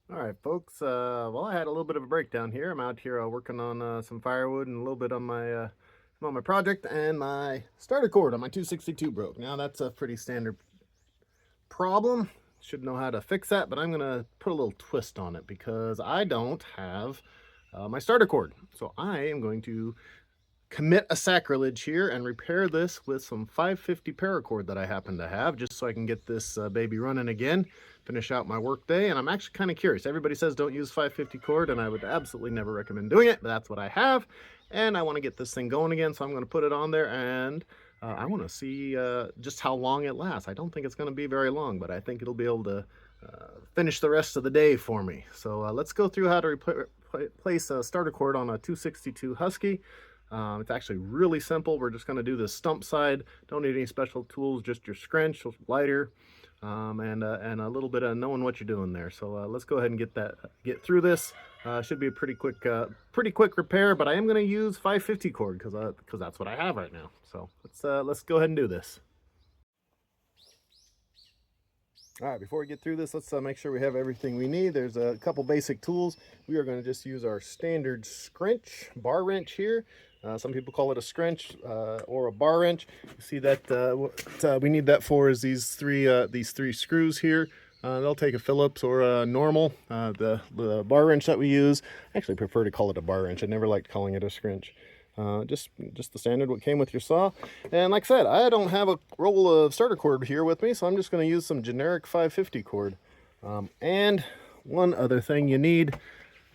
All right, folks. Well, I had a little bit of a breakdown here. I'm out here working on some firewood and a little bit on my project, and my starter cord on my 262 broke. Now that's a pretty standard problem. Should know how to fix that, but I'm gonna put a little twist on it because I don't have my starter cord. So I am going to commit a sacrilege here and repair this with some 550 paracord that I happen to have, just so I can get this baby running again, finish out my work day. And I'm actually kind of curious. Everybody says don't use 550 cord, and I would absolutely never recommend doing it, but that's what I have. And I want to get this thing going again, so I'm going to put it on there, and I want to see just how long it lasts. I don't think it's going to be very long, but I think it'll be able to finish the rest of the day for me. So let's go through how to replace a starter cord on a 262 Husky. It's actually really simple. We're just going to do the stump side. Don't need any special tools, just your scrench, lighter, and a little bit of knowing what you're doing there. So let's go ahead and get through this. Should be a pretty quick repair, but I am going to use 550 cord because that's what I have right now. So let's go ahead and do this. All right, before we get through this, let's make sure we have everything we need. There's a couple basic tools. We are going to just use our standard scrench bar wrench here. Some people call it a scrench or a bar wrench. You see that what we need that for is these three screws here. They'll take a Phillips or a normal. The bar wrench that we use, I actually prefer to call it a bar wrench. I never liked calling it a scrench. Just the standard what came with your saw. And like I said, I don't have a roll of starter cord here with me, so I'm just going to use some generic 550 cord. And one other thing you need,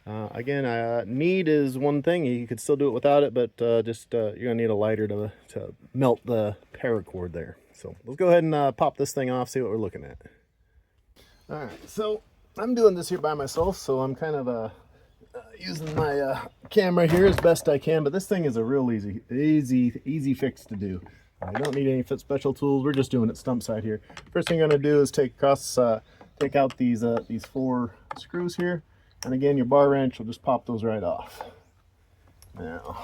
again, need is one thing. You could still do it without it, but you're going to need a lighter to melt the paracord there. So let's go ahead and pop this thing off, see what we're looking at. All right, so I'm doing this here by myself, so I'm kind of using my camera here as best I can, but this thing is a real easy fix to do. You don't need any special tools. We're just doing it stump side here. First thing I'm going to do is take out these 4 screws here, and again, your bar wrench will just pop those right off. Now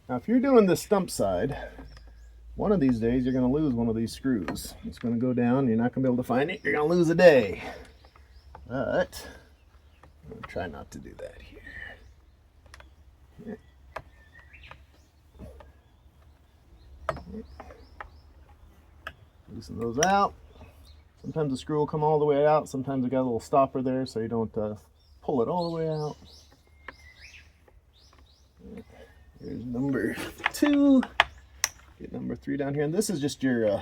if you're doing the stump side, one of these days you're going to lose one of these screws. It's going to go down. You're not going to be able to find it. You're going to lose a day. But I'm going to try not to do that here. Loosen those out. Sometimes the screw will come all the way out. Sometimes I got a little stopper there so you don't pull it all the way out. Here's number 2. Get number 3 down here, and this is just your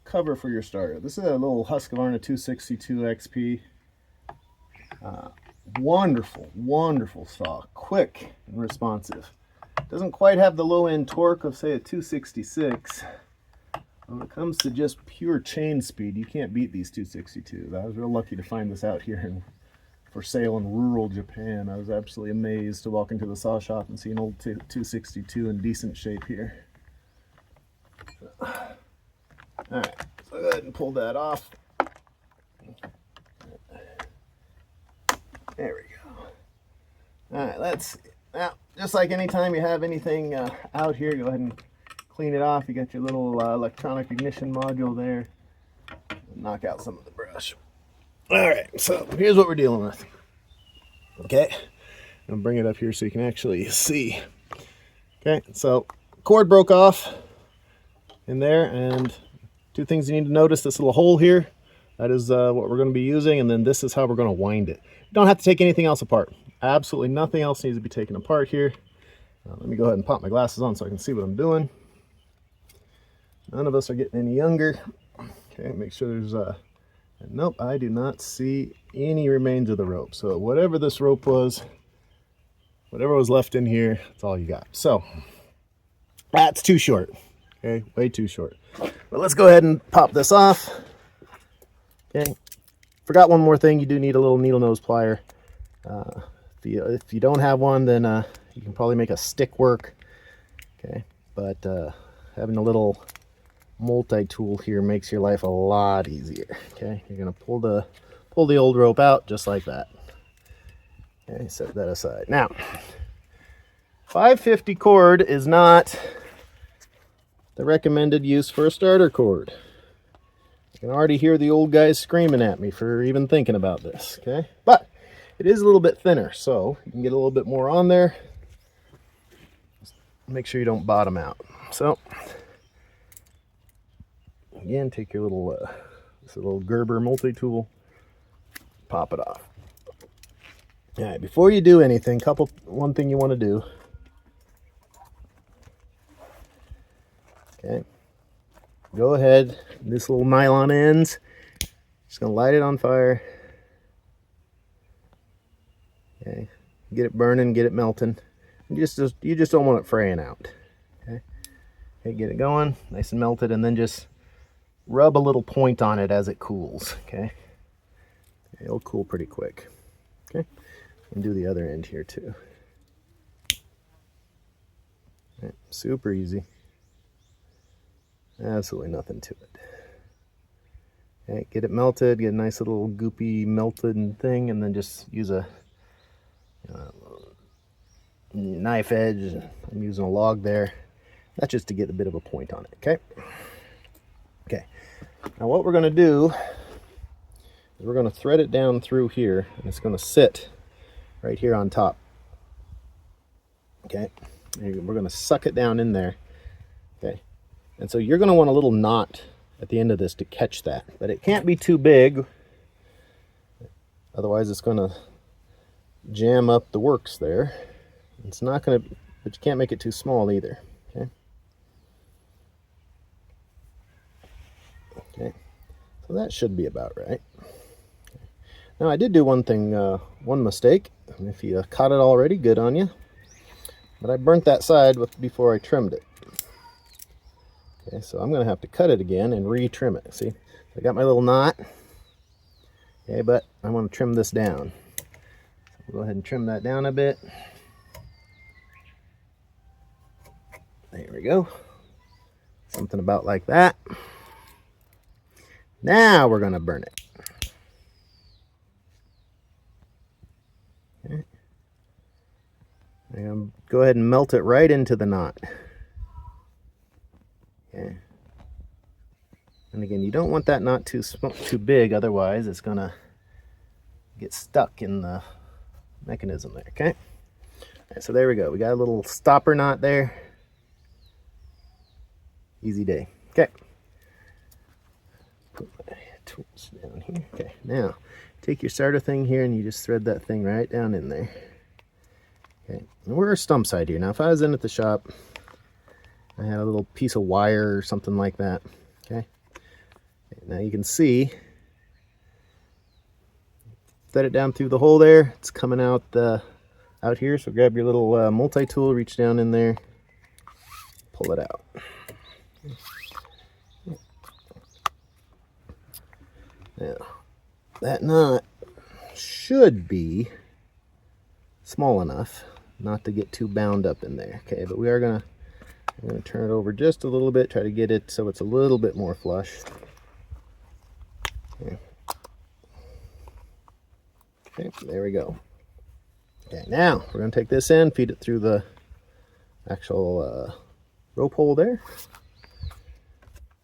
cover for your starter. This is a little Husqvarna 262 XP. Wonderful saw, quick and responsive. Doesn't quite have the low end torque of, say, a 266. When it comes to just pure chain speed, you can't beat these 262s. I was real lucky to find this out here for sale in rural Japan. I was absolutely amazed to walk into the saw shop and see an old 262 in decent shape here. Alright, so go ahead and pull that off. There we go. Alright, now, just like anytime you have anything out here, go ahead and clean it off. You got your little electronic ignition module there. Knock out some of the brush. Alright, so here's what we're dealing with. Okay, I'll bring it up here so you can actually see. Okay, so cord broke off in there, and 2 things you need to notice: this little hole here, that is what we're going to be using, and then this is how we're going to wind it. You don't have to take anything else apart. Absolutely nothing else needs to be taken apart here. Let me go ahead and pop my glasses on so I can see what I'm doing. None of us are getting any younger. Okay, make sure there's nope, I do not see any remains of the rope. So whatever this rope was, whatever was left in here, that's all you got. So that's too short. Okay, way too short. But let's go ahead and pop this off. Okay, forgot one more thing. You do need a little needle nose plier. If you don't have one, then you can probably make a stick work. Okay, but having a little multi-tool here makes your life a lot easier. Okay, you're gonna pull the old rope out just like that. Okay, set that aside. Now, 550 cord is not the recommended use for a starter cord. I can already hear the old guys screaming at me for even thinking about this, okay? But it is a little bit thinner, so you can get a little bit more on there. Make sure you don't bottom out. So, again, take your little, this little Gerber multi-tool, pop it off. All right, before you do anything, one thing you want to do, okay, go ahead, this little nylon ends, just gonna light it on fire. Okay, get it burning, get it melting. You just don't want it fraying out. Okay, get it going, nice and melted, and then just rub a little point on it as it cools. Okay, it'll cool pretty quick. Okay, and do the other end here too. Right, super easy. Absolutely nothing to it. Okay, get it melted, get a nice little goopy melted thing, and then just use a knife edge. I'm using a log there. That's just to get a bit of a point on it, okay? Okay, now what we're going to do is we're going to thread it down through here, and it's going to sit right here on top. Okay, and we're going to suck it down in there. Okay, and so you're going to want a little knot at the end of this to catch that, but it can't be too big, otherwise it's going to jam up the works there. It's not going to, but you can't make it too small either. Okay. Okay. So that should be about right. Okay. Now I did do one thing, one mistake. And if you caught it already, good on you. But I burnt that side before I trimmed it. Okay, so I'm going to have to cut it again and re-trim it. See, I got my little knot. Okay, but I want to trim this down. So we'll go ahead and trim that down a bit. There we go. Something about like that. Now we're going to burn it. Okay. I'm going to go ahead and melt it right into the knot. Okay. And again, you don't want that knot too big, otherwise it's going to get stuck in the mechanism there, okay? All right, so there we go. We got a little stopper knot there. Easy day. Okay. Put my tools down here. Okay, now take your starter thing here and you just thread that thing right down in there. Okay, and we're a stump side here. Now if I was in at the shop, I had a little piece of wire or something like that. Okay, now you can see, thread it down through the hole there. It's coming out out here, so grab your little multi-tool, reach down in there, pull it out. Now, that knot should be small enough not to get too bound up in there. Okay, but I'm gonna turn it over just a little bit, try to get it so it's a little bit more flush. Okay, okay, there we go. Okay, now we're gonna take this in, feed it through the actual rope hole there.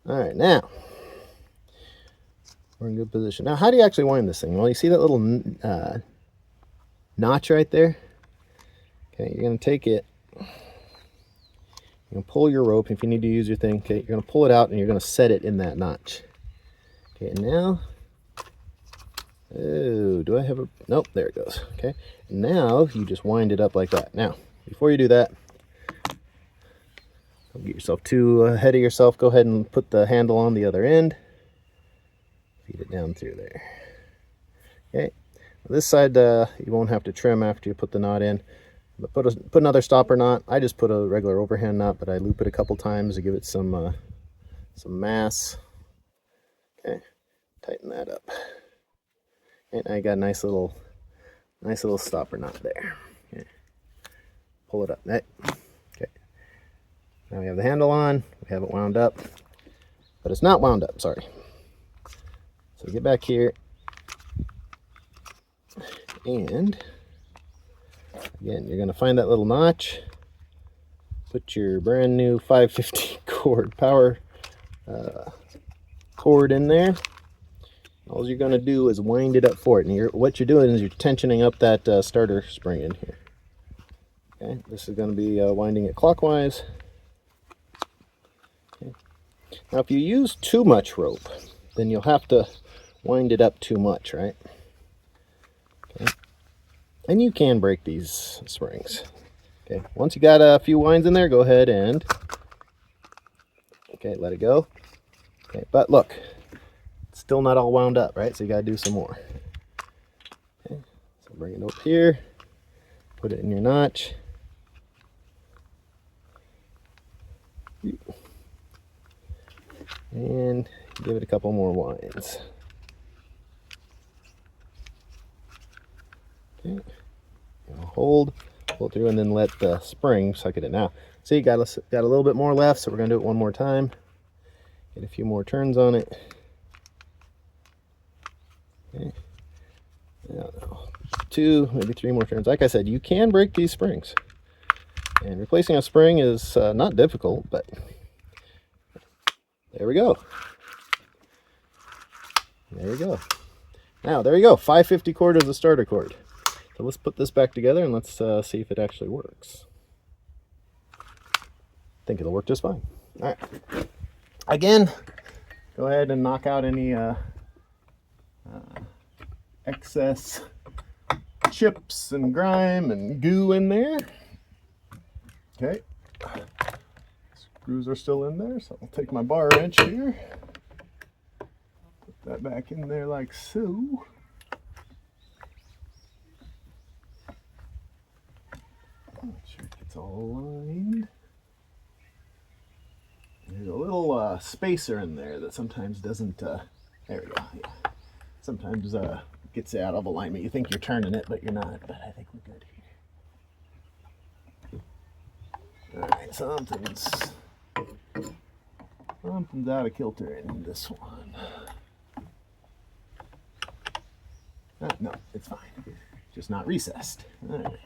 All right, now we're in good position. Now, how do you actually wind this thing? Well, you see that little notch right there? Okay, you're going to take it, you're going to pull your rope if you need to use your thing. Okay, you're going to pull it out and you're going to set it in that notch. Okay, and now, oh, do I have a, nope, there it goes. Okay, and now you just wind it up like that. Now, before you do that, don't get yourself too ahead of yourself. Go ahead and put the handle on the other end. Feed it down through there. Okay, this side you won't have to trim after you put the knot in. But put another stopper knot. I just put a regular overhand knot, but I loop it a couple times to give it some mass. Okay, tighten that up. And I got a nice little stopper knot there. Okay. Pull it up. Okay. Now we have the handle on. We have it wound up, but it's not wound up. Sorry. So get back here, and again, you're going to find that little notch. Put your brand new 515 power cord in there. All you're going to do is wind it up for it, and what you're doing is you're tensioning up that starter spring in here. Okay, this is going to be winding it clockwise. Okay. Now if you use too much rope, then you'll have to wind it up too much, right? Okay. And you can break these springs. Okay, once you got a few winds in there, go ahead and let it go. Okay, but look, it's still not all wound up, right? So you gotta do some more. Okay, so bring it up here, put it in your notch. And give it a couple more winds. Okay, hold, pull through, and then let the spring suck it in. Now, see, got a little bit more left, so we're gonna do it one more time. Get a few more turns on it. Okay. Now, 2, maybe 3 more turns. Like I said, you can break these springs, and replacing a spring is not difficult, but there we go. There we go. Now, there you go. 550 cord is the starter cord. So let's put this back together and let's see if it actually works. I think it'll work just fine. All right. Again, go ahead and knock out any excess chips and grime and goo in there. Okay. Screws are still in there, so I'll take my bar wrench here. Put that back in there like so. Make sure it gets all aligned. There's a little spacer in there that sometimes doesn't, there we go, yeah. Sometimes gets out of alignment. You think you're turning it, but you're not, but I think we're good here. All right, something's out of kilter in this one. No, it's fine. Just not recessed. All right.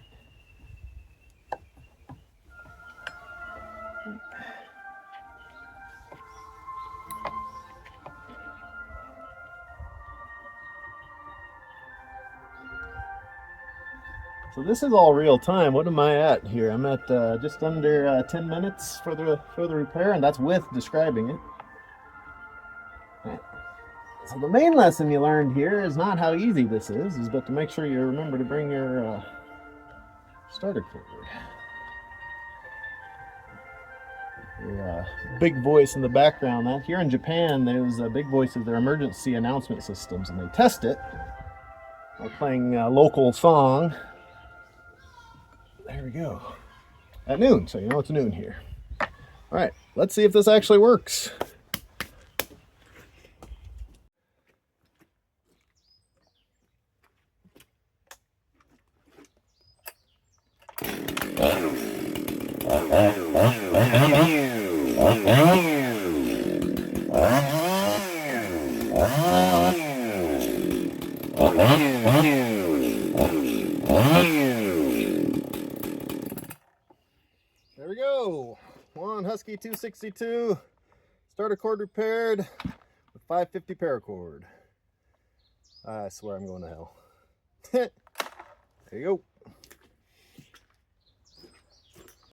So this is all real time. What am I at here? I'm at just under 10 minutes for the repair, and that's with describing it. Right. So the main lesson you learned here is not how easy this is but to make sure you remember to bring your starter forward. Your big voice in the background. That here in Japan, those big voices, they're emergency announcement systems, and they test it by playing a local song. There we go. At noon, so you know it's noon here. All right, let's see if this actually works. There we go. One Husky 262 starter cord repaired with 550 paracord. I swear I'm going to hell. There you go.